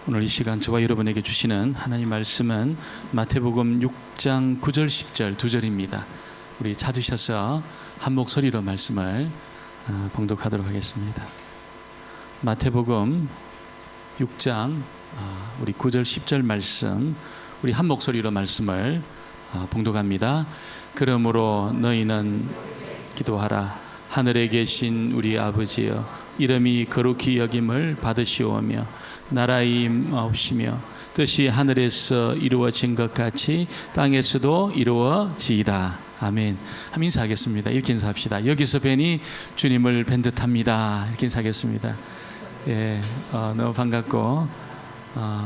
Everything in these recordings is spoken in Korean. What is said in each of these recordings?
오늘 이 시간 저와 여러분에게 주시는 하나님 말씀은 마태복음 6장 9절 10절 두 절입니다. 우리 찾으셔서 한 목소리로 말씀을 봉독하도록 하겠습니다. 마태복음 6장 우리 9절 10절 말씀 우리 한 목소리로 말씀을 봉독합니다. 그러므로 너희는 기도하라. 하늘에 계신 우리 아버지여, 이름이 거룩히 여김을 받으시오며 나라의 임하옵시며 뜻이 하늘에서 이루어진 것 같이 땅에서도 이루어지이다. 아멘. 한번 인사하겠습니다. 이렇게 인사합시다. 여기서 뵈니 주님을 뵌 듯합니다. 이렇게 인사하겠습니다. 예, 너무 반갑고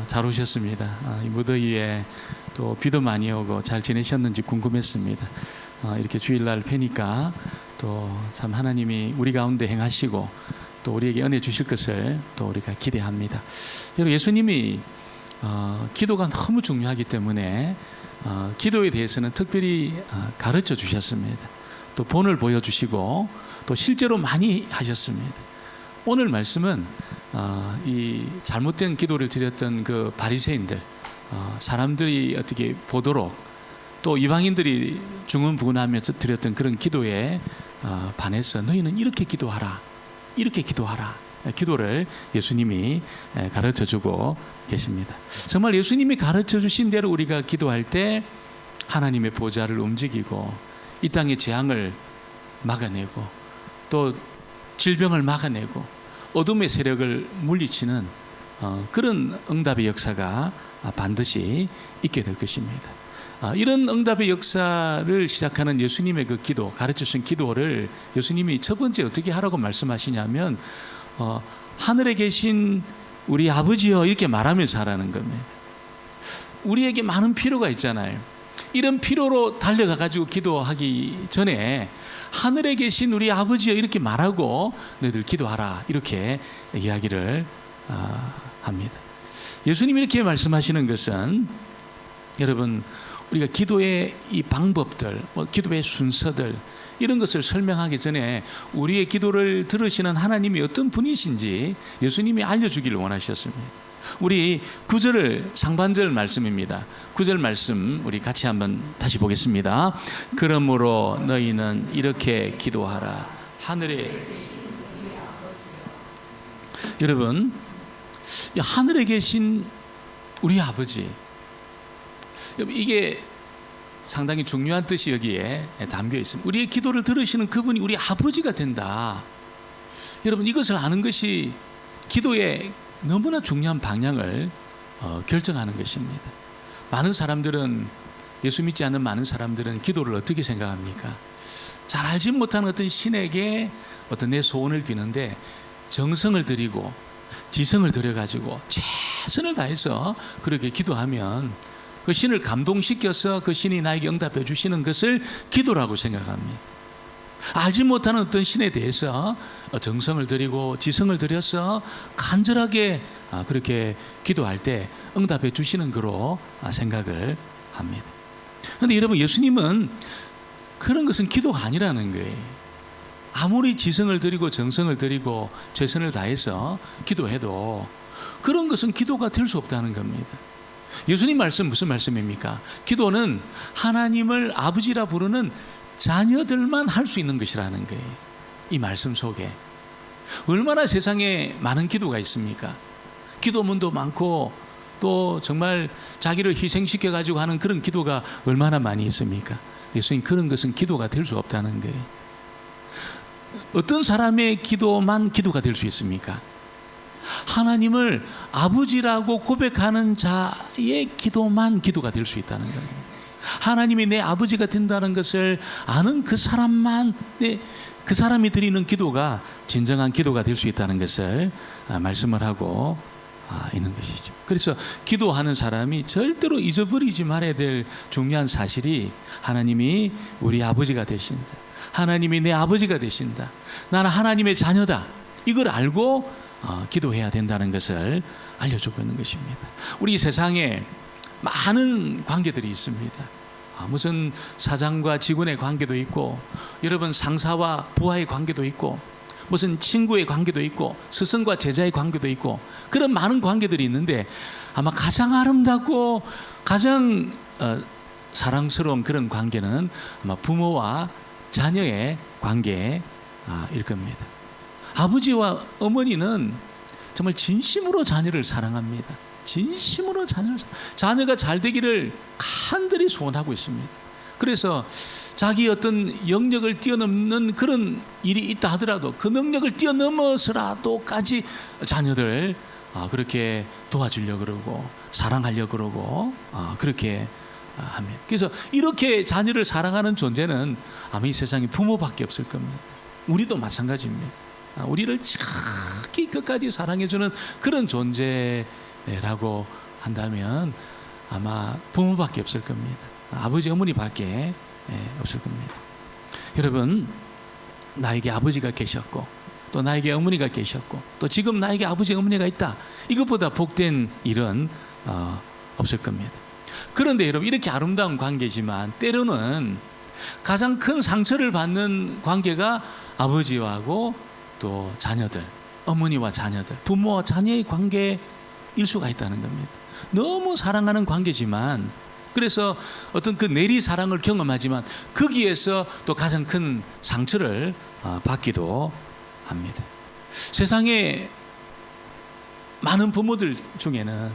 잘 오셨습니다. 이 무더위에 또 비도 많이 오고 잘 지내셨는지 궁금했습니다. 이렇게 주일날 뵈니까 또 참 하나님이 우리 가운데 행하시고 또 우리에게 은혜 주실 것을 또 우리가 기대합니다. 여러분, 예수님이 기도가 너무 중요하기 때문에 기도에 대해서는 특별히 가르쳐 주셨습니다. 또 본을 보여주시고 또 실제로 많이 하셨습니다. 오늘 말씀은 이 잘못된 기도를 드렸던 그 바리새인들, 사람들이 어떻게 보도록 또 이방인들이 중언부언하면서 드렸던 그런 기도에 반해서 너희는 이렇게 기도하라, 이렇게 기도하라. 기도를 예수님이 가르쳐 주고 계십니다. 정말 예수님이 가르쳐 주신 대로 우리가 기도할 때 하나님의 보좌를 움직이고 이 땅의 재앙을 막아내고 또 질병을 막아내고 어둠의 세력을 물리치는 그런 응답의 역사가 반드시 있게 될 것입니다. 이런 응답의 역사를 시작하는 예수님의 그 기도, 가르쳐 주신 기도를 예수님이 첫 번째 어떻게 하라고 말씀하시냐면 하늘에 계신 우리 아버지여, 이렇게 말하면서 하라는 겁니다. 우리에게 많은 필요가 있잖아요. 이런 필요로 달려가 가지고 기도하기 전에 하늘에 계신 우리 아버지여, 이렇게 말하고 너희들 기도하라, 이렇게 이야기를 합니다. 예수님이 이렇게 말씀하시는 것은, 여러분, 우리가 기도의 이 방법들, 기도의 순서들, 이런 것을 설명하기 전에 우리의 기도를 들으시는 하나님이 어떤 분이신지 예수님이 알려주기를 원하셨습니다. 우리 9절을 상반절 말씀입니다. 9절 말씀 우리 같이 한번 다시 보겠습니다. 그러므로 너희는 이렇게 기도하라. 하늘에, 여러분, 하늘에 계신 우리 아버지, 이게 상당히 중요한 뜻이 여기에 담겨 있습니다. 우리의 기도를 들으시는 그분이 우리 아버지가 된다. 여러분, 이것을 아는 것이 기도의 너무나 중요한 방향을 결정하는 것입니다. 많은 사람들은, 예수 믿지 않는 많은 사람들은 기도를 어떻게 생각합니까? 잘 알지 못하는 어떤 신에게 어떤 내 소원을 비는데 정성을 들이고 지성을 들여가지고 최선을 다해서 그렇게 기도하면 그 신을 감동시켜서 그 신이 나에게 응답해 주시는 것을 기도라고 생각합니다. 알지 못하는 어떤 신에 대해서 정성을 들이고 지성을 들여서 간절하게 그렇게 기도할 때 응답해 주시는 거로 생각을 합니다. 그런데 여러분, 예수님은 그런 것은 기도가 아니라는 거예요. 아무리 지성을 들이고 정성을 들이고 최선을 다해서 기도해도 그런 것은 기도가 될 수 없다는 겁니다. 예수님 말씀 무슨 말씀입니까? 기도는 하나님을 아버지라 부르는 자녀들만 할 수 있는 것이라는 거예요. 이 말씀 속에 얼마나 세상에 많은 기도가 있습니까? 기도문도 많고 또 정말 자기를 희생시켜 가지고 하는 그런 기도가 얼마나 많이 있습니까? 예수님, 그런 것은 기도가 될 수 없다는 거예요. 어떤 사람의 기도만 기도가 될 수 있습니까? 하나님을 아버지라고 고백하는 자의 기도만 기도가 될 수 있다는 거예요. 하나님이 내 아버지가 된다는 것을 아는 그 사람만, 그 사람이 드리는 기도가 진정한 기도가 될 수 있다는 것을 말씀을 하고 있는 것이죠. 그래서 기도하는 사람이 절대로 잊어버리지 말아야 될 중요한 사실이 하나님이 우리 아버지가 되신다, 하나님이 내 아버지가 되신다, 나는 하나님의 자녀다, 이걸 알고 기도해야 된다는 것을 알려주고 있는 것입니다. 우리 세상에 많은 관계들이 있습니다. 무슨 사장과 직원의 관계도 있고, 여러분 상사와 부하의 관계도 있고, 무슨 친구의 관계도 있고 스승과 제자의 관계도 있고 그런 많은 관계들이 있는데 아마 가장 아름답고 가장 사랑스러운 그런 관계는 아마 부모와 자녀의 관계일 겁니다. 아버지와 어머니는 정말 진심으로 자녀를 사랑합니다. 진심으로 자녀가 잘 되기를 간절히 소원하고 있습니다. 그래서 자기 어떤 영역을 뛰어넘는 그런 일이 있다 하더라도 그 능력을 뛰어넘어서라도까지 자녀들 그렇게 도와주려고 그러고 사랑하려고 그러고 그렇게 합니다. 그래서 이렇게 자녀를 사랑하는 존재는 아마 이 세상에 부모밖에 없을 겁니다. 우리도 마찬가지입니다. 우리를 자기 끝까지 사랑해주는 그런 존재라고 한다면 아마 부모밖에 없을 겁니다. 아버지 어머니밖에 없을 겁니다. 여러분, 나에게 아버지가 계셨고 또 나에게 어머니가 계셨고 또 지금 나에게 아버지 어머니가 있다, 이것보다 복된 일은 없을 겁니다. 그런데 여러분, 이렇게 아름다운 관계지만 때로는 가장 큰 상처를 받는 관계가 아버지하고 또 자녀들, 어머니와 자녀들, 부모와 자녀의 관계일 수가 있다는 겁니다. 너무 사랑하는 관계지만, 그래서 어떤 그 내리사랑을 경험하지만 거기에서 또 가장 큰 상처를 받기도 합니다. 세상에 많은 부모들 중에는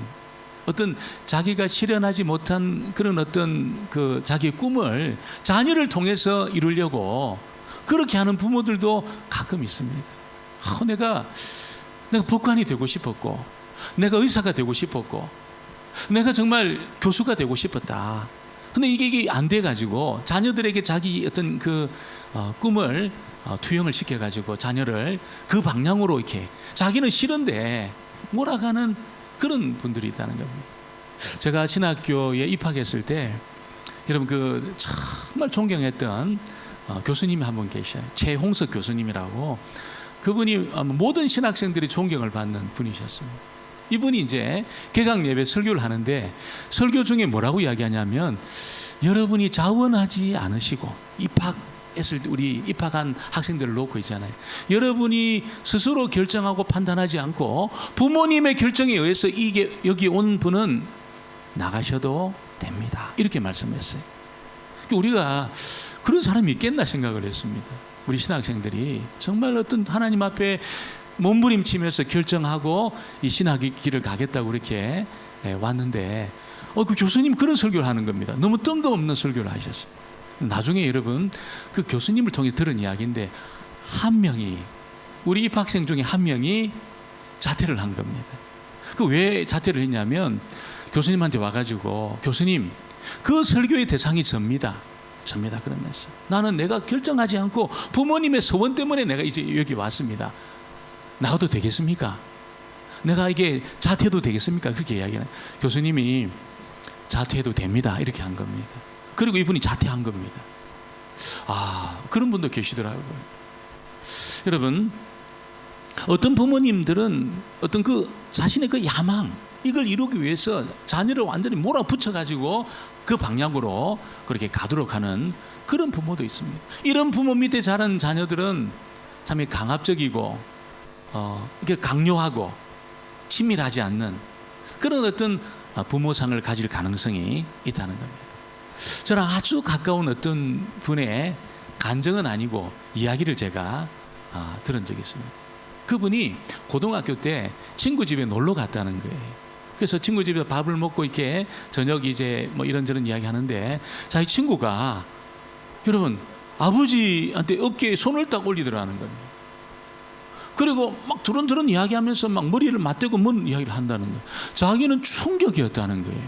어떤 자기가 실현하지 못한 그런 어떤 그 자기의 꿈을 자녀를 통해서 이루려고 그렇게 하는 부모들도 가끔 있습니다. 내가 법관이 되고 싶었고, 내가 의사가 되고 싶었고, 내가 정말 교수가 되고 싶었다. 근데 이게 안 돼가지고 자녀들에게 자기 어떤 그 꿈을 투영을 시켜가지고 자녀를 그 방향으로 이렇게 자기는 싫은데 몰아가는 그런 분들이 있다는 겁니다. 제가 신학교에 입학했을 때 여러분 그 정말 존경했던 교수님이 한 분 계셔요. 최홍석 교수님이라고. 그분이 모든 신학생들이 존경을 받는 분이셨습니다. 이분이 이제 개강 예배 설교를 하는데 설교 중에 뭐라고 이야기하냐면, 여러분이 자원하지 않으시고 입학했을 때 우리 입학한 학생들을 놓고 있잖아요. 여러분이 스스로 결정하고 판단하지 않고 부모님의 결정에 의해서 이게 여기 온 분은 나가셔도 됩니다. 이렇게 말씀했어요. 우리가 그런 사람이 있겠나 생각을 했습니다. 우리 신학생들이 정말 어떤 하나님 앞에 몸부림치면서 결정하고 이 신학의 길을 가겠다고 이렇게 왔는데 그 교수님 그런 설교를 하는 겁니다. 너무 뜬금없는 설교를 하셨어요. 나중에 여러분 그 교수님을 통해 들은 이야기인데, 한 명이, 우리 입학생 중에 한 명이 자퇴를 한 겁니다. 그 왜 자퇴를 했냐면, 교수님한테 와가지고 교수님, 그 설교의 대상이 접니다 그러면서 나는 내가 결정하지 않고 부모님의 소원 때문에 내가 이제 여기 왔습니다. 나가도 되겠습니까? 내가 이게 자퇴해도 되겠습니까? 그렇게 이야기하는 교수님이 자퇴해도 됩니다 이렇게 한 겁니다. 그리고 이분이 자퇴한 겁니다. 그런 분도 계시더라고요. 여러분, 어떤 부모님들은 어떤 그 자신의 그 야망, 이걸 이루기 위해서 자녀를 완전히 몰아붙여 가지고 그 방향으로 그렇게 가도록 하는 그런 부모도 있습니다. 이런 부모 밑에 자란 자녀들은 참 강압적이고 이렇게 강요하고 친밀하지 않는 그런 어떤 부모상을 가질 가능성이 있다는 겁니다. 저랑 아주 가까운 어떤 분의 간증은 아니고 이야기를 제가 들은 적이 있습니다. 그분이 고등학교 때 친구 집에 놀러 갔다는 거예요. 그래서 친구 집에서 밥을 먹고 이렇게 저녁 이제 뭐 이런저런 이야기 하는데, 자기 친구가 여러분 아버지한테 어깨에 손을 딱 올리더라는 겁니다. 그리고 막 두런두런 이야기하면서 막 머리를 맞대고 뭔 이야기를 한다는 거예요. 자기는 충격이었다는 거예요.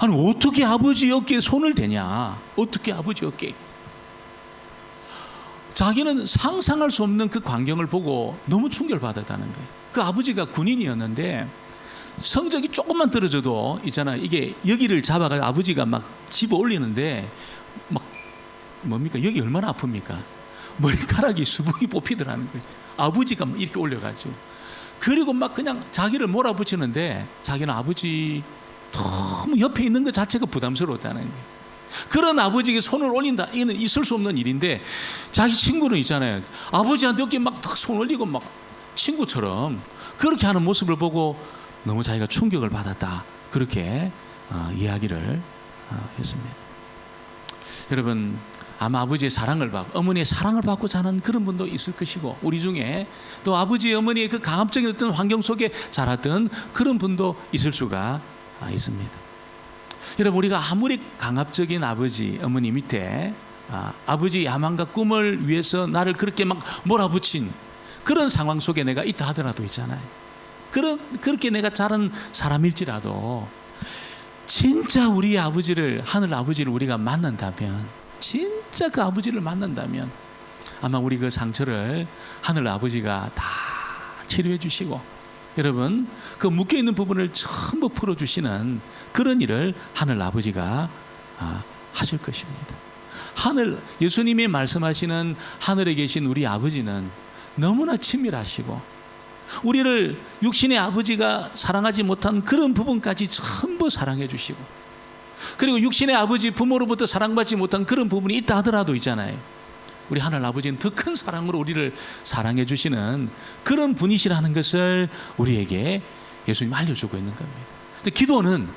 아니 어떻게 아버지 어깨에 손을 대냐, 어떻게 아버지 어깨에. 자기는 상상할 수 없는 그 광경을 보고 너무 충격을 받았다는 거예요. 그 아버지가 군인이었는데 성적이 조금만 떨어져도 있잖아, 이게 여기를 잡아가 아버지가 막 집어 올리는데 막 뭡니까, 여기 얼마나 아픕니까? 머리카락이 수북이 뽑히더라는 거예요. 아버지가 이렇게 올려가지고. 그리고 막 그냥 자기를 몰아붙이는데 자기는 아버지 너무 옆에 있는 것 자체가 부담스러웠다는 거예요. 그런 아버지에게 손을 올린다, 이는 있을 수 없는 일인데, 자기 친구는 있잖아요, 아버지한테 어깨 막 손 올리고 막 친구처럼 그렇게 하는 모습을 보고 너무 자기가 충격을 받았다, 그렇게 이야기를 했습니다. 여러분, 아마 아버지의 사랑을 받고 어머니의 사랑을 받고 자란 그런 분도 있을 것이고, 우리 중에 또 아버지 어머니의 그 강압적인 어떤 환경 속에 자랐던 그런 분도 있을 수가 있습니다. 여러분, 우리가 아무리 강압적인 아버지 어머니 밑에 아버지 야망과 꿈을 위해서 나를 그렇게 막 몰아붙인 그런 상황 속에 내가 있다 하더라도 있잖아요, 그렇게 내가 자란 사람일지라도 진짜 우리 아버지를, 하늘 아버지를 우리가 만난다면, 진짜 그 아버지를 만난다면 아마 우리 그 상처를 하늘 아버지가 다 치료해 주시고, 여러분, 그 묶여있는 부분을 전부 풀어주시는 그런 일을 하늘 아버지가 하실 것입니다. 예수님이 말씀하시는 하늘에 계신 우리 아버지는 너무나 친밀하시고, 우리를 육신의 아버지가 사랑하지 못한 그런 부분까지 전부 사랑해 주시고, 그리고 육신의 아버지 부모로부터 사랑받지 못한 그런 부분이 있다 하더라도 있잖아요, 우리 하늘 아버지는 더 큰 사랑으로 우리를 사랑해 주시는 그런 분이시라는 것을 우리에게 예수님 알려주고 있는 겁니다. 근데 기도는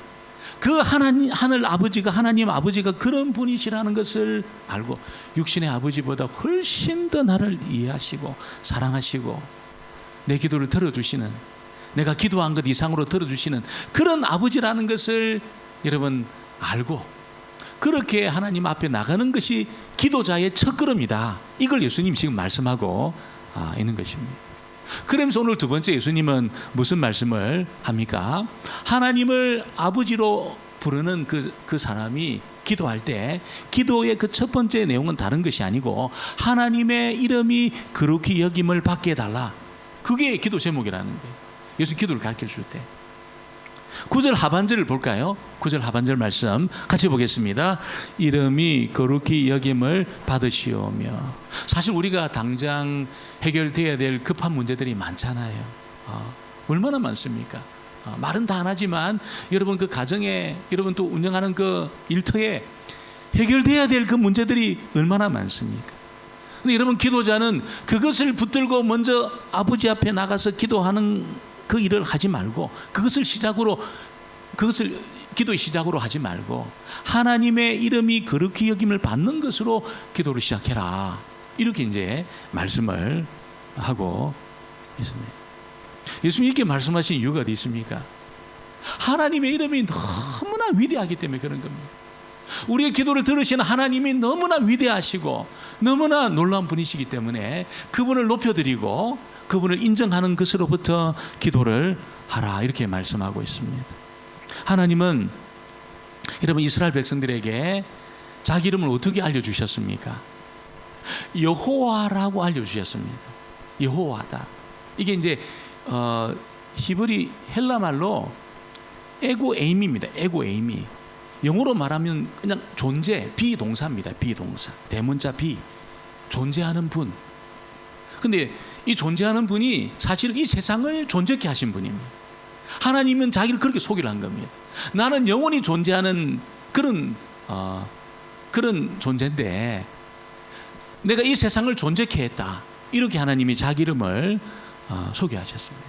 그 하늘 아버지가, 하나님 아버지가 그런 분이시라는 것을 알고 육신의 아버지보다 훨씬 더 나를 이해하시고 사랑하시고 내 기도를 들어주시는, 내가 기도한 것 이상으로 들어주시는 그런 아버지라는 것을 여러분 알고 그렇게 하나님 앞에 나가는 것이 기도자의 첫걸음이다, 이걸 예수님 지금 말씀하고 있는 것입니다. 그러면서 오늘 두 번째 예수님은 무슨 말씀을 합니까? 하나님을 아버지로 부르는 그 사람이 기도할 때 기도의 그 첫 번째 내용은 다른 것이 아니고 하나님의 이름이 거룩히 여김을 받게 해달라, 그게 기도 제목이라는 거예요. 예수 기도를 가르쳐 줄 때 9절 하반절을 볼까요? 9절 하반절 말씀 같이 보겠습니다. 이름이 거룩히 여김을 받으시오며. 사실 우리가 당장 해결돼야 될 급한 문제들이 많잖아요. 얼마나 많습니까? 말은 다 안 하지만 여러분 그 가정에, 여러분 또 운영하는 그 일터에 해결돼야 될 그 문제들이 얼마나 많습니까? 근데 여러분, 기도자는 그것을 붙들고 먼저 아버지 앞에 나가서 기도하는 그 일을 하지 말고, 그것을 기도의 시작으로 하지 말고 하나님의 이름이 거룩히 여김을 받는 것으로 기도를 시작해라, 이렇게 이제 말씀을 하고 있습니다. 예수님이 이렇게 말씀하신 이유가 어디 있습니까? 하나님의 이름이 너무나 위대하기 때문에 그런 겁니다. 우리의 기도를 들으시는 하나님이 너무나 위대하시고 너무나 놀라운 분이시기 때문에 그분을 높여드리고 그분을 인정하는 것으로부터 기도를 하라, 이렇게 말씀하고 있습니다. 하나님은 여러분 이스라엘 백성들에게 자기 이름을 어떻게 알려주셨습니까? 여호와라고 알려주셨습니다. 여호와다. 이게 이제 히브리 헬라 말로 에고에임입니다. 에고에임이 영어로 말하면 그냥 존재, 비동사입니다. 비동사, 대문자 비, 존재하는 분. 근데 이 존재하는 분이 사실 이 세상을 존재케 하신 분입니다. 하나님은 자기를 그렇게 소개를 한 겁니다. 나는 영원히 존재하는 그런 존재인데 내가 이 세상을 존재케 했다, 이렇게 하나님이 자기 이름을 소개하셨습니다.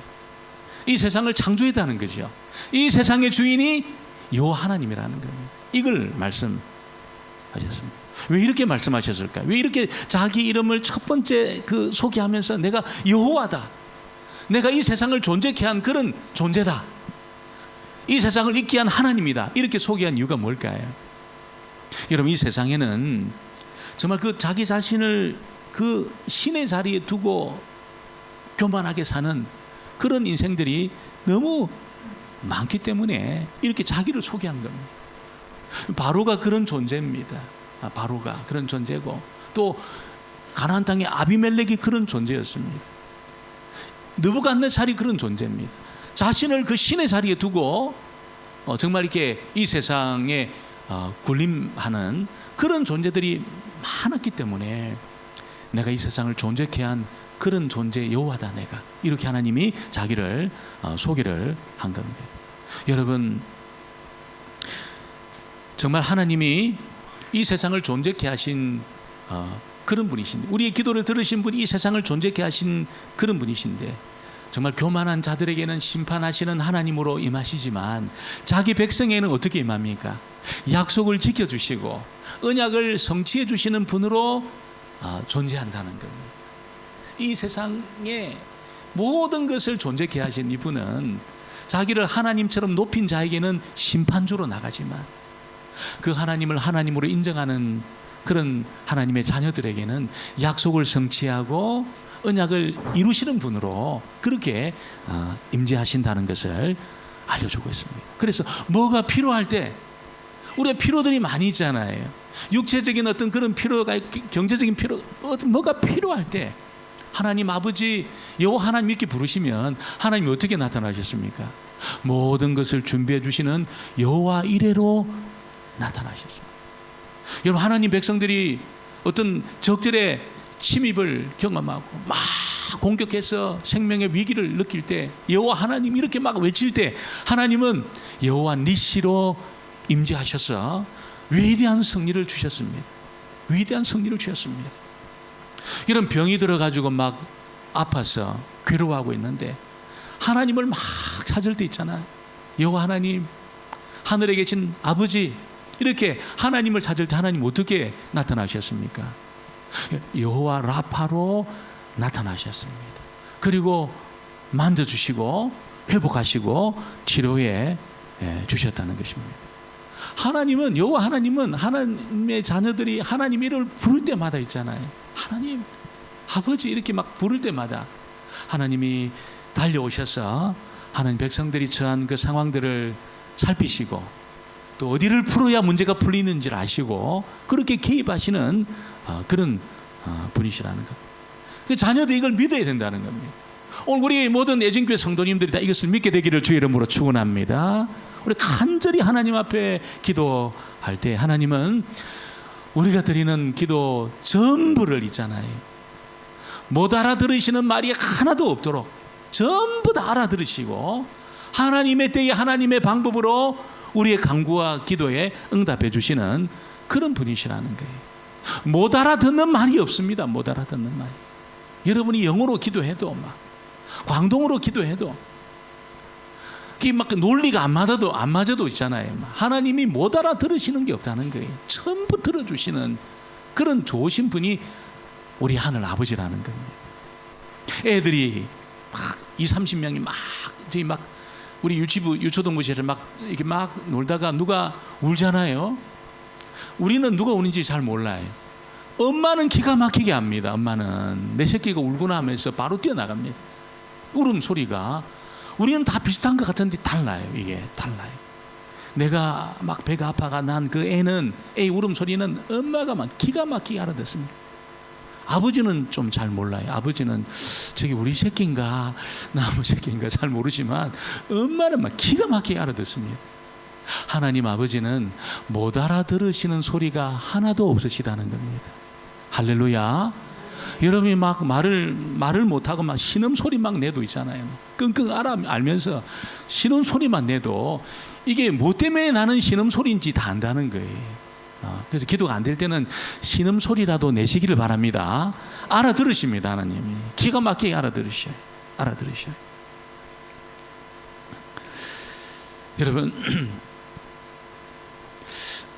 이 세상을 창조했다는 거죠. 이 세상의 주인이 여호와 하나님이라는 겁니다. 이걸 말씀하셨습니다. 왜 이렇게 말씀하셨을까? 왜 이렇게 자기 이름을 첫 번째 소개하면서 내가 여호와다, 내가 이 세상을 존재케 한 그런 존재다, 이 세상을 있게 한 하나님이다, 이렇게 소개한 이유가 뭘까요? 여러분, 이 세상에는 정말 자기 자신을 신의 자리에 두고 교만하게 사는 그런 인생들이 너무 많기 때문에 이렇게 자기를 소개한 겁니다. 바로가 그런 존재입니다. 바로가 그런 존재고, 또 가나안 땅의 아비멜렉이 그런 존재였습니다. 느부갓네살이 그런 존재입니다. 자신을 그 신의 자리에 두고 정말 이렇게 이 세상에 군림하는 그런 존재들이 많았기 때문에 내가 이 세상을 존재케 한 그런 존재 여호와다 내가, 이렇게 하나님이 자기를 소개를 한 겁니다. 여러분, 정말 하나님이 이 세상을 존재케 하신 그런 분이신데, 우리의 기도를 들으신 분이 이 세상을 존재케 하신 그런 분이신데, 정말 교만한 자들에게는 심판하시는 하나님으로 임하시지만 자기 백성에는 어떻게 임합니까? 약속을 지켜주시고 언약을 성취해 주시는 분으로 존재한다는 겁니다. 이 세상에 모든 것을 존재케 하신 이분은 자기를 하나님처럼 높인 자에게는 심판주로 나가지만, 그 하나님을 하나님으로 인정하는 그런 하나님의 자녀들에게는 약속을 성취하고 언약을 이루시는 분으로 그렇게 임재하신다는 것을 알려주고 있습니다. 그래서 뭐가 필요할 때, 우리가 필요들이 많이 있잖아요. 육체적인 어떤 그런 필요가, 경제적인 필요, 뭐가 필요할 때 하나님 아버지 여호와 하나님 이렇게 부르시면 하나님이 어떻게 나타나셨습니까? 모든 것을 준비해 주시는 여호와 이레로 나타나셨습니다. 여러분, 하나님 백성들이 어떤 적들의 침입을 경험하고 막 공격해서 생명의 위기를 느낄 때, 여호와 하나님 이렇게 막 외칠 때 하나님은 여호와 니시로 임재하셔서 위대한 승리를 주셨습니다. 위대한 승리를 주셨습니다. 이런 병이 들어가지고 막 아파서 괴로워하고 있는데 하나님을 막 찾을 때 있잖아요. 여호와 하나님, 하늘에 계신 아버지, 이렇게 하나님을 찾을 때 하나님 어떻게 나타나셨습니까? 여호와 라파로 나타나셨습니다. 그리고 만져주시고 회복하시고 치료해 주셨다는 것입니다. 하나님은, 여호와 하나님은 하나님의 자녀들이 하나님 이름을 부를 때마다 있잖아요. 하나님 아버지 이렇게 막 부를 때마다 하나님이 달려오셔서 하나님 백성들이 처한 그 상황들을 살피시고 또 어디를 풀어야 문제가 풀리는지를 아시고 그렇게 개입하시는 그런 분이시라는 것. 그 자녀도 이걸 믿어야 된다는 겁니다. 오늘 우리 모든 애증교회 성도님들이 다 이것을 믿게 되기를 주의 이름으로 축원합니다. 우리 간절히 하나님 앞에 기도할 때 하나님은 우리가 드리는 기도 전부를 있잖아요, 못 알아들으시는 말이 하나도 없도록 전부 다 알아들으시고 하나님의 때에 하나님의 방법으로 우리의 간구와 기도에 응답해 주시는 그런 분이시라는 거예요. 못 알아듣는 말이 없습니다. 못 알아듣는 말이. 여러분이 영어로 기도해도 막 광동어로 기도해도 그게 막 논리가 안 맞아도 있잖아요. 하나님이 못 알아들으시는 게 없다는 거예요. 전부 들어주시는 그런 좋으신 분이 우리 하늘 아버지라는 겁니다. 애들이 막 20-30명이 막 저희 막 우리 유초동부실에서 막 이렇게 막 놀다가 누가 울잖아요. 우리는 누가 우는지 잘 몰라요. 엄마는 기가 막히게 합니다. 엄마는 내 새끼가 울구나 하면서 바로 뛰어나갑니다. 울음소리가 우리는 다 비슷한 것 같은데 달라요. 이게 달라요. 내가 막 배가 아파가 난 그 애는, 애 울음소리는 엄마가 막 기가 막히게 알아듣습니다. 아버지는 좀 잘 몰라요. 아버지는 저기 우리 새끼인가 나무 새끼인가 잘 모르지만 엄마는 막 기가 막히게 알아듣습니다. 하나님 아버지는 못 알아들으시는 소리가 하나도 없으시다는 겁니다. 할렐루야. 여러분이 막 말을 못하고 막 신음소리 막 내도 있잖아요. 끙끙 알면서 신음소리만 내도 이게 뭐 때문에 나는 신음소리인지 다 안다는 거예요. 그래서 기도가 안 될 때는 신음소리라도 내시기를 바랍니다. 알아들으십니다. 하나님이 기가 막히게 알아들으셔요. 여러분,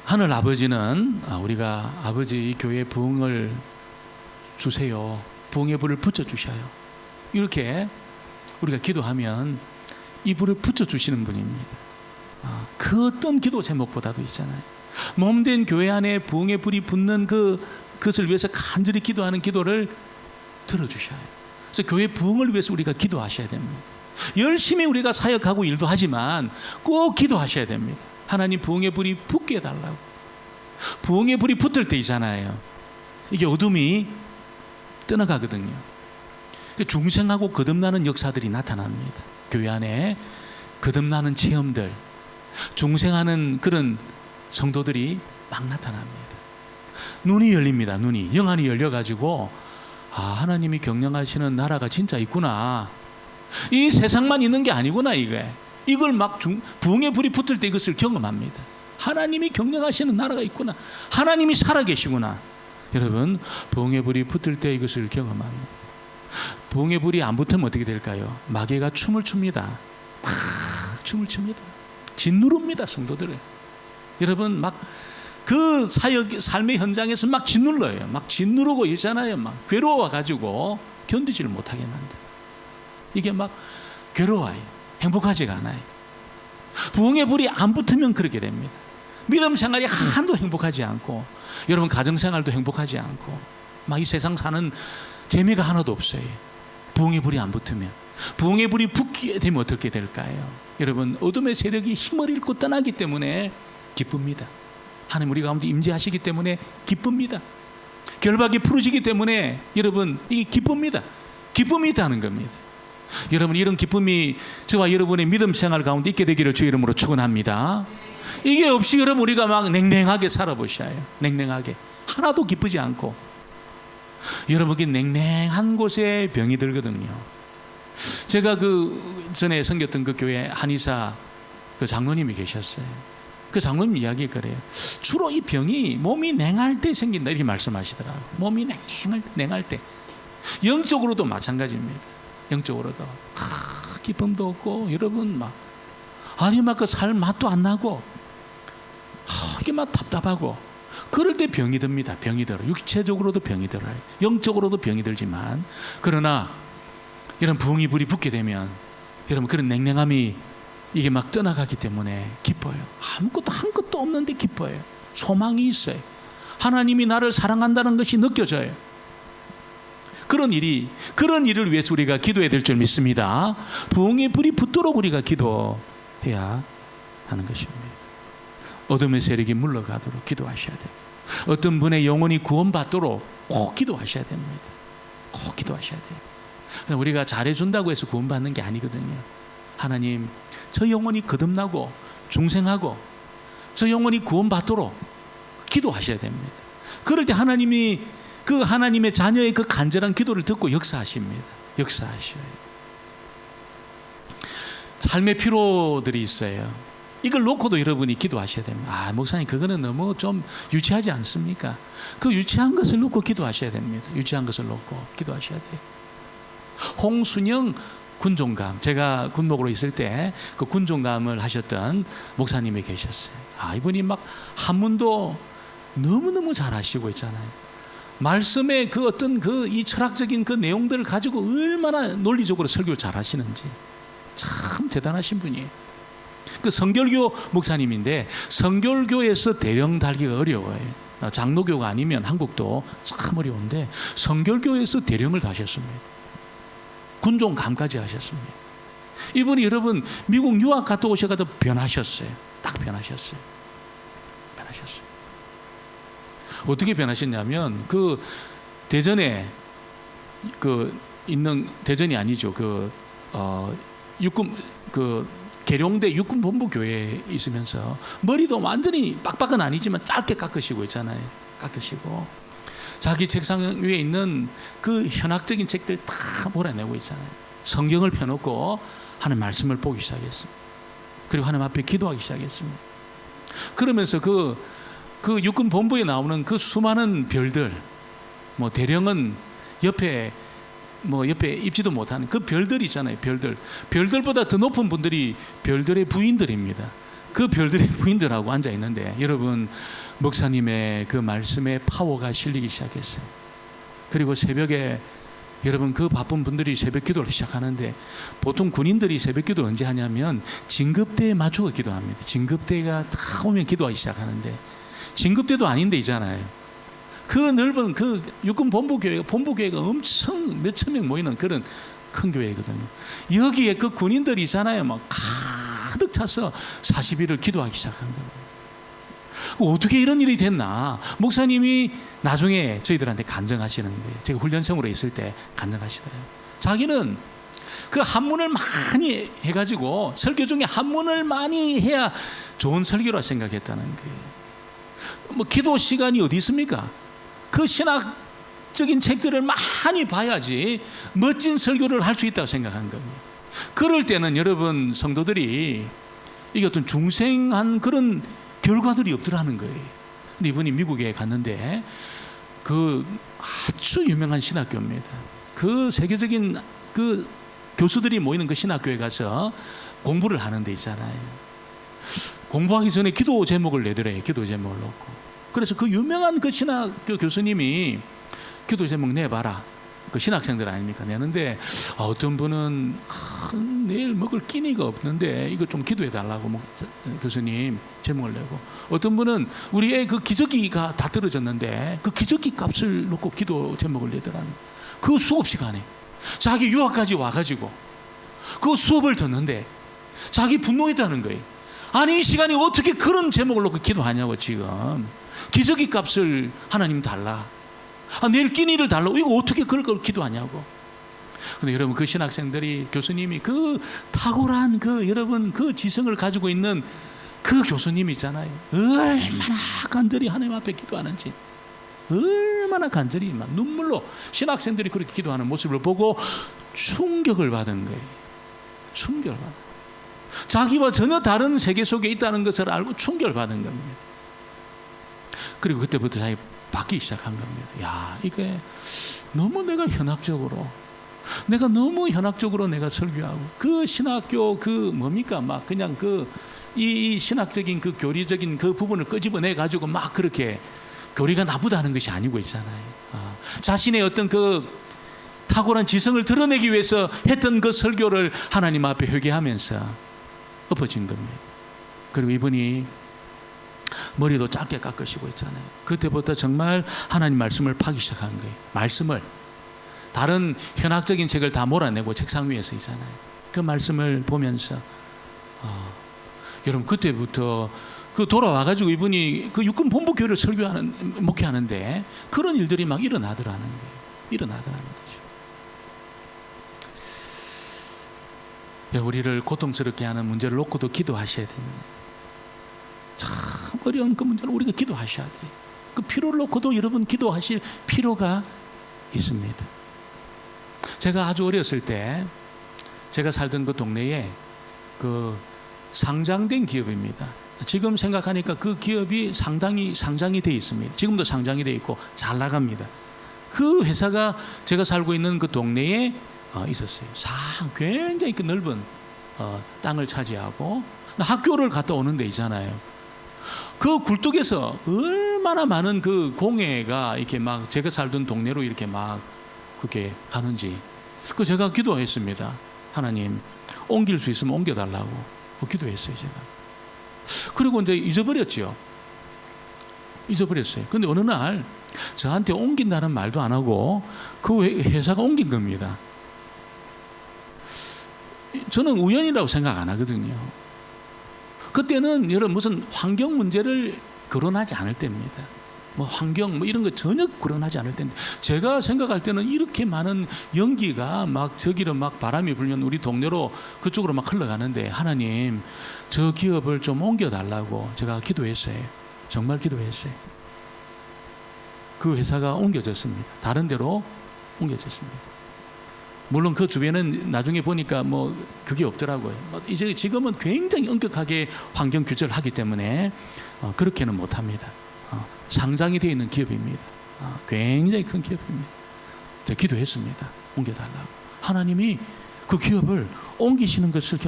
하늘 아버지는 우리가 아버지 교회 부흥을 주세요, 부흥의 불을 붙여주셔요, 이렇게 우리가 기도하면 이 불을 붙여주시는 분입니다. 그 어떤 기도 제목보다도 있잖아요. 몸된 교회 안에 부흥의 불이 붙는 그것을 위해서 간절히 기도하는 기도를 들어주셔요. 그래서 교회 부흥을 위해서 우리가 기도하셔야 됩니다. 열심히 우리가 사역하고 일도 하지만 꼭 기도하셔야 됩니다. 하나님 부흥의 불이 붙게 해달라고. 부흥의 불이 붙을 때 있잖아요, 이게 어둠이 떠나가거든요. 중생하고 거듭나는 역사들이 나타납니다. 교회 안에 거듭나는 체험들, 중생하는 그런 성도들이 막 나타납니다. 눈이 열립니다. 눈이 영안이 열려가지고 하나님이 경영하시는 나라가 진짜 있구나, 이 세상만 있는 게 아니구나, 이걸 막 부흥의 불이 붙을 때 이것을 경험합니다. 하나님이 경영하시는 나라가 있구나. 하나님이 살아계시구나. 여러분, 부흥의 불이 붙을 때 이것을 경험합니다. 부흥의 불이 안 붙으면 어떻게 될까요? 마귀가 춤을 춥니다. 춤을 춥니다. 짓누릅니다, 성도들을. 여러분, 막 그 사역 삶의 현장에서 막 짓눌러요. 막 짓누르고 있잖아요. 막 괴로워가지고 견디지를 못하게 만들. 이게 막 괴로워요. 행복하지가 않아요. 부흥의 불이 안 붙으면 그렇게 됩니다. 믿음 생활이 하나도 행복하지 않고, 여러분 가정 생활도 행복하지 않고, 막 이 세상 사는 재미가 하나도 없어요. 부흥의 불이 안 붙으면. 부흥의 불이 붙게 되면 어떻게 될까요? 여러분, 어둠의 세력이 힘을 잃고 떠나기 때문에 기쁩니다. 하나님 우리 가운데 임재하시기 때문에 기쁩니다. 결박이 풀어지기 때문에 여러분 이게 기쁩니다. 기쁨이 있다는 겁니다. 여러분, 이런 기쁨이 저와 여러분의 믿음 생활 가운데 있게 되기를 주의 이름으로 축원합니다. 이게 없이 여러분 우리가 막 냉랭하게 살아보셔요. 냉랭하게 하나도 기쁘지 않고. 여러분, 그 냉랭한 곳에 병이 들거든요. 제가 그 전에 섬겼던 그 교회 한의사 그 장로님이 계셨어요. 그 장로님 이야기 그래요. 주로 이 병이 몸이 냉할 때 생긴다 이렇게 말씀하시더라고요. 몸이 냉할 때. 영적으로도 마찬가지입니다. 영적으로도 기쁨도 없고, 여러분 막 그 살 맛도 안 나고, 이게 막 답답하고, 그럴 때 병이 듭니다. 병이 들어요. 육체적으로도 병이 들어요. 영적으로도 병이 들지만, 그러나 이런 부흥이 불이 붙게 되면 여러분 그런 냉랭함이 이게 막 떠나가기 때문에 기뻐요. 한 것도 없는데 기뻐요. 소망이 있어요. 하나님이 나를 사랑한다는 것이 느껴져요. 그런 일을 위해서 우리가 기도해야 될 줄 믿습니다. 부흥의 불이 붙도록 우리가 기도해야 하는 것입니다. 어둠의 세력이 물러가도록 기도하셔야 돼요. 어떤 분의 영혼이 구원받도록 꼭 기도하셔야 됩니다. 꼭 기도하셔야 돼요. 우리가 잘해준다고 해서 구원받는 게 아니거든요. 하나님, 저 영혼이 거듭나고 중생하고 저 영혼이 구원받도록 기도하셔야 됩니다. 그럴 때 하나님이 그 하나님의 자녀의 그 간절한 기도를 듣고 역사하십니다. 역사하셔요. 삶의 피로들이 있어요. 이걸 놓고도 여러분이 기도하셔야 됩니다. 목사님, 그거는 너무 좀 유치하지 않습니까? 그 유치한 것을 놓고 기도하셔야 됩니다. 유치한 것을 놓고 기도하셔야 돼요. 홍순영 군종감, 제가 군목으로 있을 때 그 군종감을 하셨던 목사님이 계셨어요. 이분이 막 한문도 너무너무 잘 하시고 있잖아요. 말씀의 그 어떤 이 철학적인 그 내용들을 가지고 얼마나 논리적으로 설교를 잘 하시는지 참 대단하신 분이에요. 그 성결교 목사님인데, 성결교에서 대령 달기가 어려워요. 장로교가 아니면 한국도 참 어려운데 성결교에서 대령을 다셨습니다. 군종감까지 하셨습니다. 이분이 여러분 미국 유학 갔다 오셔가지고 변하셨어요. 딱 변하셨어요. 어떻게 변하셨냐면, 그 대전에 있는, 대전이 아니죠. 육군 계룡대 육군본부 교회에 있으면서 머리도 완전히 빡빡은 아니지만 짧게 깎으시고 있잖아요. 깎으시고 자기 책상 위에 있는 그 현학적인 책들 다 몰아내고 있잖아요. 성경을 펴놓고 하는 말씀을 보기 시작했습니다. 그리고 하나님 앞에 기도하기 시작했습니다. 그러면서 그 육군 본부에 나오는 그 수많은 별들, 대령은 옆에 입지도 못하는 그 별들 있잖아요. 별들보다 더 높은 분들이 별들의 부인들입니다. 그 별들의 부인들하고 앉아 있는데, 여러분 목사님의 그 말씀에 파워가 실리기 시작했어요. 그리고 새벽에 여러분 그 바쁜 분들이 새벽 기도를 시작하는데, 보통 군인들이 새벽 기도를 언제 하냐면 진급대에 맞추고 기도합니다. 진급대가 다 오면 기도하기 시작하는데, 진급대도 아닌데 있잖아요. 그 넓은 그 육군 본부교회가 엄청 몇천 명 모이는 그런 큰 교회거든요. 여기에 그 군인들이 있잖아요. 막 가득 차서 40일을 기도하기 시작한 거예요. 어떻게 이런 일이 됐나? 목사님이 나중에 저희들한테 간증하시는 거예요. 제가 훈련생으로 있을 때 간증하시더라고요. 자기는 그 한문을 많이 해가지고 설교 중에 한문을 많이 해야 좋은 설교라 생각했다는 거예요. 기도 시간이 어디 있습니까? 그 신학적인 책들을 많이 봐야지 멋진 설교를 할 수 있다고 생각한 겁니다. 그럴 때는 여러분 성도들이 이게 어떤 중생한 그런 결과들이 없더라는 거예요. 근데 이분이 미국에 갔는데 그 아주 유명한 신학교입니다. 그 세계적인 그 교수들이 모이는 그 신학교에 가서 공부를 하는 데 있잖아요. 공부하기 전에 기도 제목을 내더래요. 기도 제목을 놓고. 그래서 그 유명한 그 신학교 교수님이 기도 제목 내봐라. 그 신학생들 아닙니까? 내는데 어떤 분은 내일 먹을 끼니가 없는데 이거 좀 기도해 달라고 뭐, 교수님 제목을 내고, 어떤 분은 우리 애 그 기저귀가 다 떨어졌는데 그 기저귀 값을 놓고 기도 제목을 내더라는, 그 수업 시간에 자기 유학까지 와가지고 그 수업을 듣는데 자기 분노했다는 거예요. 아니 이 시간에 어떻게 그런 제목을 놓고 기도하냐고. 지금 기저귀 값을 하나님 달라, 내일 끼니를 달라고, 이거 어떻게 그걸 기도하냐고. 근데 여러분 그 신학생들이, 교수님이 그 탁월한 그 여러분 그 지성을 가지고 있는 그 교수님 있잖아요. 얼마나 간절히 하나님 앞에 기도하는지, 얼마나 간절히 막 눈물로 신학생들이 그렇게 기도하는 모습을 보고 충격을 받은 거예요. 충격을 받은, 자기와 전혀 다른 세계 속에 있다는 것을 알고 충격을 받은 겁니다. 그리고 그때부터 자기 바뀌기 시작한 겁니다. 야, 이게 너무 내가 현학적으로, 내가 너무 현학적으로 내가 설교하고, 그 신학교 그 뭡니까 막 그냥 그 이 신학적인 그 교리적인 그 부분을 끄집어내 가지고 막 그렇게 교리가 나쁘다는 것이 아니고 있잖아요. 자신의 어떤 그 탁월한 지성을 드러내기 위해서 했던 그 설교를 하나님 앞에 회개하면서 엎어진 겁니다. 그리고 이분이 머리도 짧게 깎으시고 있잖아요. 그때부터 정말 하나님 말씀을 파기 시작한 거예요. 말씀을, 다른 현학적인 책을 다 몰아내고 책상 위에서 있잖아요. 그 말씀을 보면서 여러분 그때부터 그 돌아와가지고 이분이 그 육군 본부 교회를 목회하는데 그런 일들이 막 일어나더라는 거예요. 일어나더라는 거죠. 우리를 고통스럽게 하는 문제를 놓고도 기도하셔야 됩니다. 참 어려운 그 문제를 우리가 기도하셔야 돼요. 그 필요를 놓고도 여러분 기도하실 필요가 있습니다. 제가 아주 어렸을 때 제가 살던 그 동네에 그 상장된 기업입니다. 지금 생각하니까 그 기업이 상당히 상장이 되어 있습니다. 지금도 상장이 되어 있고 잘 나갑니다. 그 회사가 제가 살고 있는 그 동네에 있었어요. 굉장히 그 넓은 땅을 차지하고 학교를 갔다 오는 데 있잖아요. 그 굴뚝에서 얼마나 많은 그 공회가 이렇게 막 제가 살던 동네로 이렇게 막 그렇게 가는지, 그 제가 기도했습니다. 하나님 옮길 수 있으면 옮겨달라고 기도했어요 제가. 그리고 이제 잊어버렸죠. 잊어버렸어요. 근데 어느 날 저한테 옮긴다는 말도 안 하고 그 회사가 옮긴 겁니다. 저는 우연이라고 생각 안 하거든요. 그때는 여러분 무슨 환경 문제를 거론하지 않을 때입니다. 뭐 환경 뭐 이런 거 전혀 거론하지 않을 때인데, 제가 생각할 때는 이렇게 많은 연기가 막 저기로 막 바람이 불면 우리 동네로 그쪽으로 막 흘러가는데, 하나님 저 기업을 좀 옮겨달라고 제가 기도했어요. 정말 기도했어요. 그 회사가 옮겨졌습니다. 다른 데로 옮겨졌습니다. 물론 그 주변은 나중에 보니까 뭐 그게 없더라고요. 이제 지금은 굉장히 엄격하게 환경 규제를 하기 때문에 그렇게는 못합니다. 상장이 되어 있는 기업입니다. 굉장히 큰 기업입니다. 제가 기도했습니다. 옮겨달라고. 하나님이 그 기업을 옮기시는 것을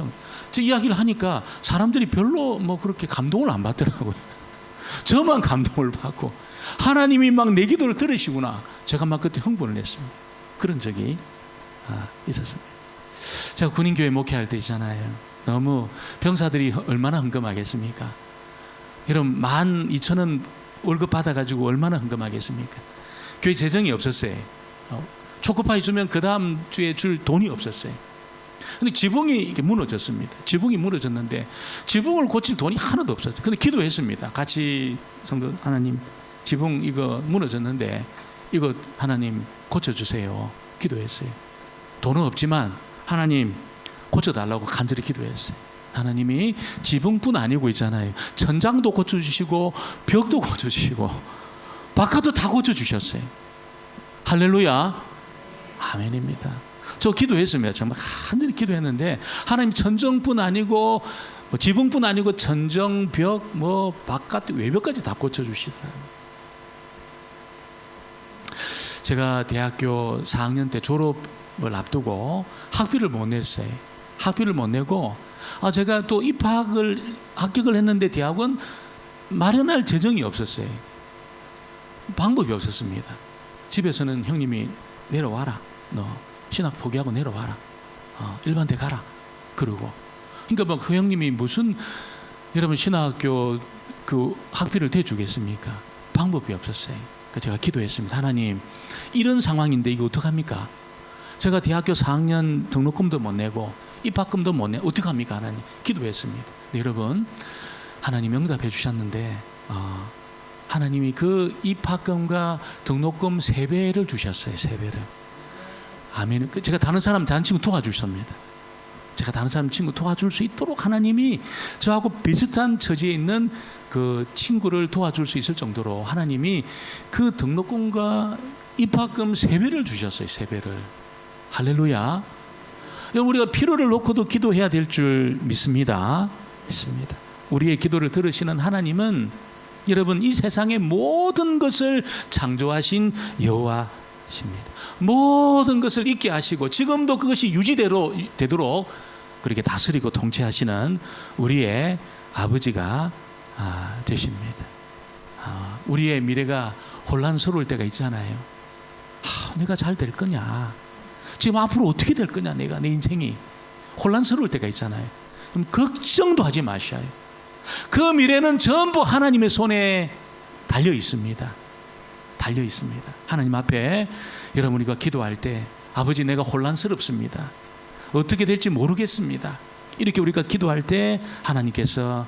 제 이야기를 하니까 사람들이 별로 뭐 그렇게 감동을 안 받더라고요. 저만 감동을 받고, 하나님이 막 내 기도를 들으시구나. 제가 막 그때 흥분을 했습니다. 그런 적이 있었습니다. 제가 군인교회 목회할 때 있잖아요. 너무 병사들이 얼마나 헌금하겠습니까? 여러분 12,000원 월급 받아가지고 얼마나 헌금하겠습니까? 교회 재정이 없었어요. 초코파이 주면 그 다음 주에 줄 돈이 없었어요. 근데 지붕이 이렇게 무너졌습니다. 지붕이 무너졌는데 지붕을 고칠 돈이 하나도 없었어요. 근데 기도했습니다. 같이 성도, 하나님 지붕 이거 무너졌는데 이거 하나님 고쳐주세요. 기도했어요. 돈은 없지만 하나님 고쳐달라고 간절히 기도했어요. 하나님이 지붕뿐 아니고 있잖아요. 천장도 고쳐주시고 벽도 고쳐주시고 바깥도 다 고쳐주셨어요. 할렐루야. 아멘입니다. 저 기도했습니다. 정말 간절히 기도했는데 하나님 천정뿐 아니고 지붕뿐 아니고 천정, 벽, 바깥 외벽까지 다 고쳐주시더라고요. 제가 대학교 4학년 때 졸업을 앞두고 학비를 못 냈어요. 학비를 못 내고 제가 또 합격을 했는데 대학원 마련할 재정이 없었어요. 방법이 없었습니다. 집에서는 형님이 내려와라. 너 신학 포기하고 내려와라. 일반대 가라. 그러고. 그러니까 그 형님이 무슨 여러분 신학교 그 학비를 대주겠습니까? 방법이 없었어요. 그래서 제가 기도했습니다. 하나님, 이런 상황인데 이거 어떡합니까? 제가 대학교 4학년 등록금도 못 내고 입학금도 못 내고 어떡합니까? 하나님, 기도했습니다. 네, 여러분, 하나님 응답해 주셨는데 하나님이 그 입학금과 등록금 3배를 주셨어요. 3배를. 아멘. 제가 다른 사람 친구 도와주셨습니다. 제가 다른 사람 친구 도와줄 수 있도록 하나님이 저하고 비슷한 처지에 있는 그 친구를 도와줄 수 있을 정도로 하나님이 그 등록금과 입학금 3배를 주셨어요. 3배를. 할렐루야. 우리가 필요를 놓고도 기도해야 될 줄 믿습니다. 우리의 기도를 들으시는 하나님은 여러분 이 세상의 모든 것을 창조하신 여호와십니다. 모든 것을 있게 하시고 지금도 그것이 유지되도록 그렇게 다스리고 통치하시는 우리의 아버지가 되십니다. 우리의 미래가 혼란스러울 때가 있잖아요. 내가 잘 될 거냐? 지금 앞으로 어떻게 될 거냐? 내 인생이 혼란스러울 때가 있잖아요. 그럼 걱정도 하지 마셔요. 그 미래는 전부 하나님의 손에 달려 있습니다. 달려 있습니다. 하나님 앞에 여러분 우리가 기도할 때 아버지 내가 혼란스럽습니다. 어떻게 될지 모르겠습니다. 이렇게 우리가 기도할 때 하나님께서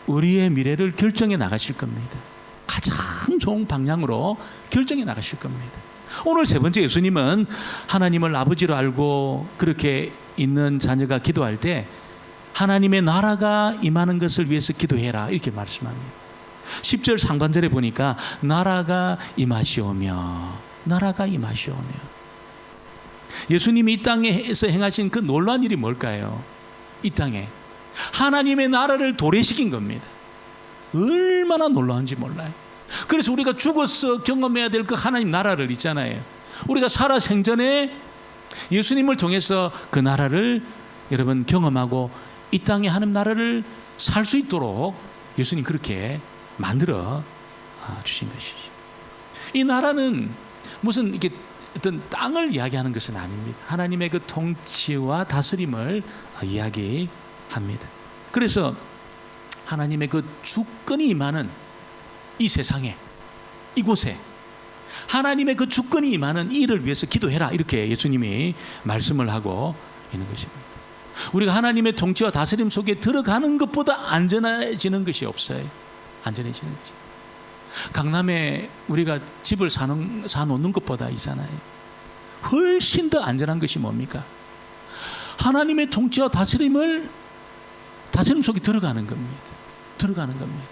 우리의 미래를 결정해 나가실 겁니다. 가장 좋은 방향으로 결정해 나가실 겁니다. 오늘 3번째 예수님은 하나님을 아버지로 알고 그렇게 있는 자녀가 기도할 때 하나님의 나라가 임하는 것을 위해서 기도해라 이렇게 말씀합니다. 10절 상반절에 보니까 나라가 임하시오며 예수님이 이 땅에서 행하신 그 놀라운 일이 뭘까요? 이 땅에 하나님의 나라를 도래시킨 겁니다. 얼마나 놀라운지 몰라요. 그래서 우리가 죽어서 경험해야 될 그 하나님 나라를 있잖아요. 우리가 살아 생전에 예수님을 통해서 그 나라를 여러분 경험하고 이 땅에 하나님 나라를 살 수 있도록 예수님 그렇게 만들어 주신 것이죠. 이 나라는 무슨 이렇게 어떤 땅을 이야기하는 것은 아닙니다. 하나님의 그 통치와 다스림을 이야기합니다. 그래서 하나님의 그 주권이 임하는 이 세상에 이곳에 하나님의 그 주권이 임하는 이 일을 위해서 기도해라 이렇게 예수님이 말씀을 하고 있는 것입니다. 우리가 하나님의 통치와 다스림 속에 들어가는 것보다 안전해지는 것이 없어요. 안전해지는 것이. 강남에 우리가 집을 사놓는 것보다 있잖아요. 훨씬 더 안전한 것이 뭡니까? 하나님의 통치와 다스림 속에 들어가는 겁니다. 들어가는 겁니다.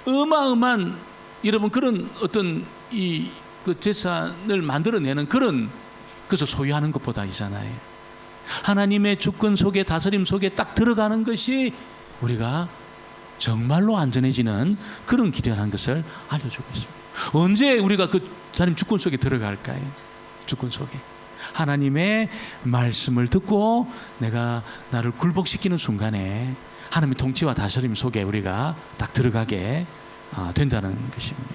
어마어마한 여러분 그런 어떤 그 재산을 만들어내는 그런 것을 소유하는 것보다 있잖아요. 하나님의 주권 속에 다스림 속에 딱 들어가는 것이 우리가 정말로 안전해지는 그런 길이라는 것을 알려주고 있습니다. 언제 우리가 그 하나님 주권 속에 들어갈까요? 주권 속에 하나님의 말씀을 듣고 내가 나를 굴복시키는 순간에 하나님의 통치와 다스림 속에 우리가 딱 들어가게 된다는 것입니다.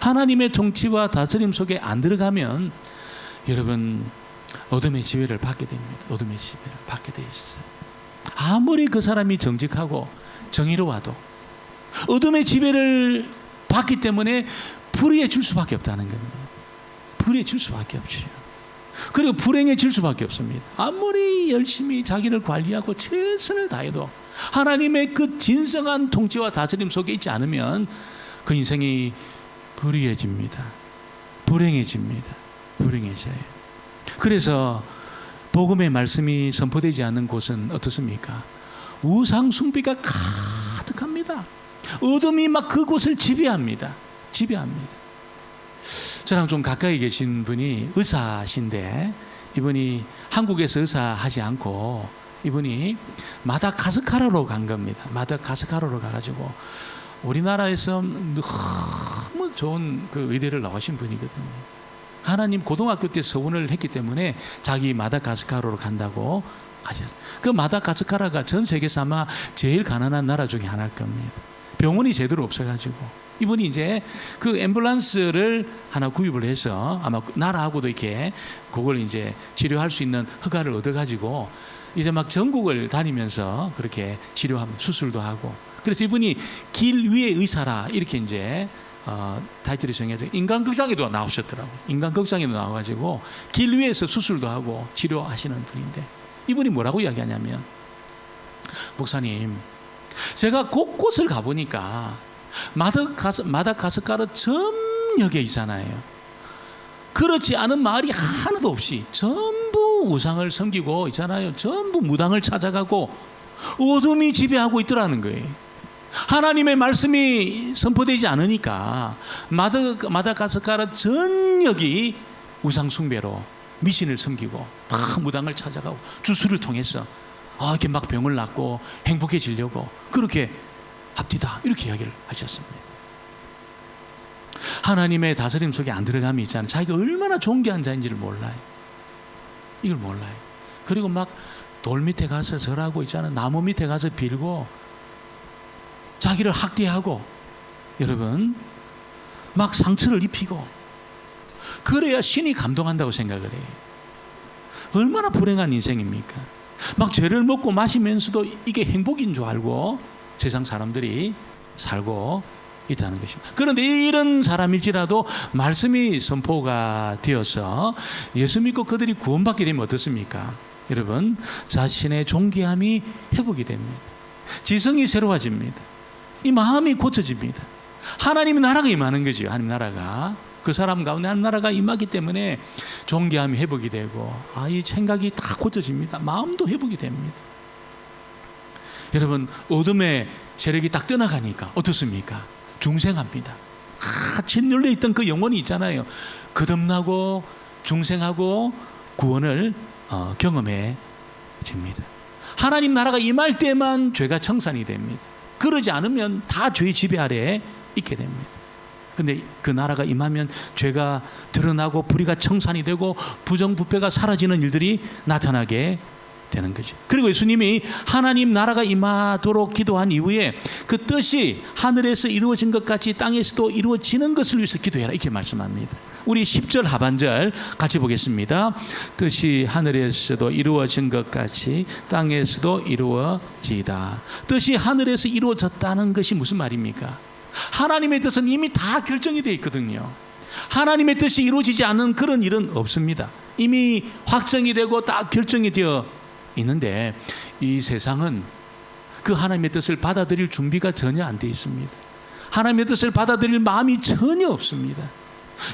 하나님의 통치와 다스림 속에 안 들어가면 여러분 어둠의 지배를 받게 됩니다. 어둠의 지배를 받게 돼 있어요. 아무리 그 사람이 정직하고 정의로워도 어둠의 지배를 받기 때문에 불의해질 수밖에 없다는 겁니다. 불의해질 수밖에 없죠. 그리고 불행해질 수밖에 없습니다. 아무리 열심히 자기를 관리하고 최선을 다해도 하나님의 그 진성한 통치와 다스림 속에 있지 않으면 그 인생이 불의해집니다. 불행해집니다. 불행해져요. 그래서 복음의 말씀이 선포되지 않는 곳은 어떻습니까? 우상 숭배가 가득합니다. 어둠이 막 그곳을 지배합니다. 저랑 좀 가까이 계신 분이 의사신데 이분이 한국에서 의사하지 않고 이분이 마다가스카르로 간 겁니다. 마다가스카르로 가가지고 우리나라에서 너무 좋은 그 의대를 나오신 분이거든요. 하나님 고등학교 때 서원을 했기 때문에 자기 마다가스카르로 간다고 하셨어요. 그 마다가스카르가 전 세계에서 아마 제일 가난한 나라 중에 하나일 겁니다. 병원이 제대로 없어가지고 이분이 이제 그 앰뷸런스를 하나 구입을 해서 아마 나라하고도 이렇게 그걸 이제 치료할 수 있는 허가를 얻어가지고 이제 막 전국을 다니면서 그렇게 치료하면 수술도 하고, 그래서 이분이 길 위의 의사라 이렇게 이제 타이틀이 정해져 인간극장에도 나오셨더라고요. 인간극장에도 나와가지고 길 위에서 수술도 하고 치료하시는 분인데, 이분이 뭐라고 이야기하냐면, 목사님, 제가 곳곳을 가보니까 마다가스카르 전역에 있잖아요. 그렇지 않은 마을이 하나도 없이 전부 우상을 섬기고 있잖아요. 전부 무당을 찾아가고 어둠이 지배하고 있더라는 거예요. 하나님의 말씀이 선포되지 않으니까 마다가스카르 전역이 우상 숭배로 미신을 섬기고 막 무당을 찾아가고 주술을 통해서 이렇게 막 병을 낫고 행복해지려고 그렇게 합디다, 이렇게 이야기를 하셨습니다. 하나님의 다스림 속에 안 들어가면 있잖아요. 자기가 얼마나 존귀한 자인지를 몰라요. 이걸 몰라요. 그리고 막 돌 밑에 가서 절하고 있잖아요. 나무 밑에 가서 빌고 자기를 학대하고, 여러분, 막 상처를 입히고, 그래야 신이 감동한다고 생각을 해요. 얼마나 불행한 인생입니까? 막 죄를 먹고 마시면서도 이게 행복인 줄 알고 세상 사람들이 살고 있다는 것입니다. 그런데 이런 사람일지라도 말씀이 선포가 되어서 예수 믿고 그들이 구원받게 되면 어떻습니까? 여러분, 자신의 존귀함이 회복이 됩니다. 지성이 새로워집니다. 이 마음이 고쳐집니다. 하나님의 나라가 임하는 거죠. 하나님 나라가, 그 사람 가운데 하나님 나라가 임하기 때문에 존귀함이 회복이 되고, 이 생각이 다 고쳐집니다. 마음도 회복이 됩니다. 여러분, 세력이 딱 떠나가니까 어떻습니까? 중생합니다. 짓눌려 있던 그 영혼이 있잖아요. 거듭나고 중생하고 구원을 경험해 집니다. 하나님 나라가 임할 때만 죄가 청산이 됩니다. 그러지 않으면 다 죄의 지배 아래에 있게 됩니다. 근데 그 나라가 임하면 죄가 드러나고 불의가 청산이 되고 부정부패가 사라지는 일들이 나타나게 되는 거죠. 그리고 예수님이 하나님 나라가 임하도록 기도한 이후에 그 뜻이 하늘에서 이루어진 것 같이 땅에서도 이루어지는 것을 위해서 기도해라, 이렇게 말씀합니다. 우리 10절 하반절 같이 보겠습니다. 뜻이 하늘에서도 이루어진 것 같이 땅에서도 이루어지다. 뜻이 하늘에서 이루어졌다는 것이 무슨 말입니까? 하나님의 뜻은 이미 다 결정이 되어 있거든요. 하나님의 뜻이 이루어지지 않는 그런 일은 없습니다. 이미 확정이 되고 다 결정이 되어 있는데, 이 세상은 그 하나님의 뜻을 받아들일 준비가 전혀 안 되어 있습니다. 하나님의 뜻을 받아들일 마음이 전혀 없습니다.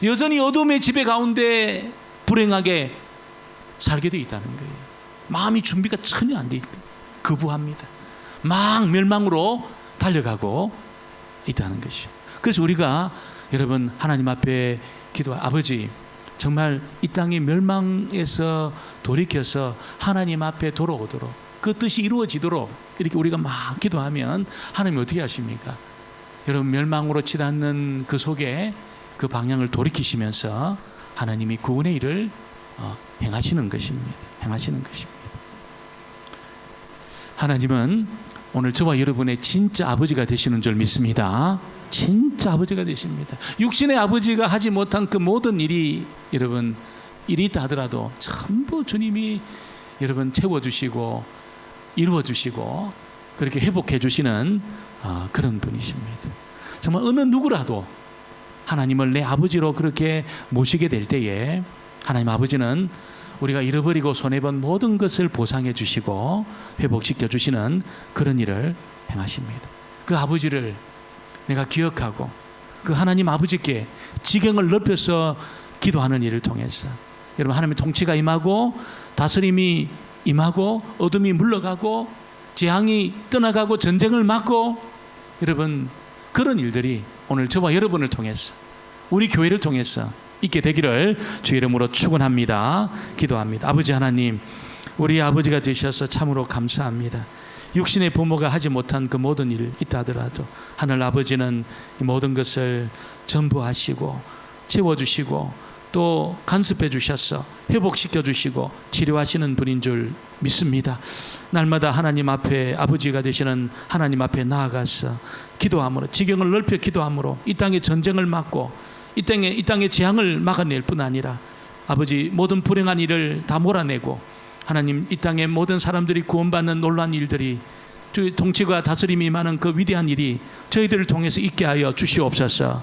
여전히 어둠의 지배 가운데 불행하게 살게 되어 있다는 거예요. 마음이 준비가 전혀 안 되어 있고 거부합니다. 막 멸망으로 달려가고 있다는 것이죠. 그래서 우리가 여러분 하나님 앞에 기도할 아버지, 정말 이 땅의 멸망에서 돌이켜서 하나님 앞에 돌아오도록, 그 뜻이 이루어지도록 이렇게 우리가 막 기도하면 하나님이 어떻게 하십니까? 여러분, 멸망으로 치닫는 그 속에 그 방향을 돌이키시면서 하나님이 구원의 일을 행하시는 것입니다. 행하시는 것입니다. 하나님은 오늘 저와 여러분의 진짜 아버지가 되시는 줄 믿습니다. 진짜 아버지가 되십니다. 육신의 아버지가 하지 못한 그 모든 일이, 여러분, 일이 있다 하더라도 전부 주님이 여러분 채워주시고 이루어주시고 그렇게 회복해 주시는 그런 분이십니다. 정말 어느 누구라도 하나님을 내 아버지로 그렇게 모시게 될 때에 하나님 아버지는 우리가 잃어버리고 손해본 모든 것을 보상해 주시고 회복시켜 주시는 그런 일을 행하십니다. 그 아버지를 내가 기억하고 그 하나님 아버지께 지경을 넓혀서 기도하는 일을 통해서 여러분, 하나님의 통치가 임하고 다스림이 임하고 어둠이 물러가고 재앙이 떠나가고 전쟁을 막고, 여러분, 그런 일들이 오늘 저와 여러분을 통해서, 우리 교회를 통해서 있게 되기를 주의 이름으로 축원합니다. 기도합니다. 아버지 하나님, 우리 아버지가 되셔서 참으로 감사합니다. 육신의 부모가 하지 못한 그 모든 일 있다 하더라도 하늘 아버지는 이 모든 것을 전부하시고 채워주시고 또 간섭해 주셔서 회복시켜 주시고 치료하시는 분인 줄 믿습니다. 날마다 하나님 앞에 아버지가 되시는 하나님 앞에 나아가서 기도함으로 지경을 넓혀 기도함으로 이 땅의 전쟁을 막고 이 땅의 재앙을 막아낼 뿐 아니라 아버지 모든 불행한 일을 다 몰아내고 하나님 이 땅의 모든 사람들이 구원받는 놀라운 일들이 주의 통치가 다스림이 많은 그 위대한 일이 저희들을 통해서 있게 하여 주시옵소서.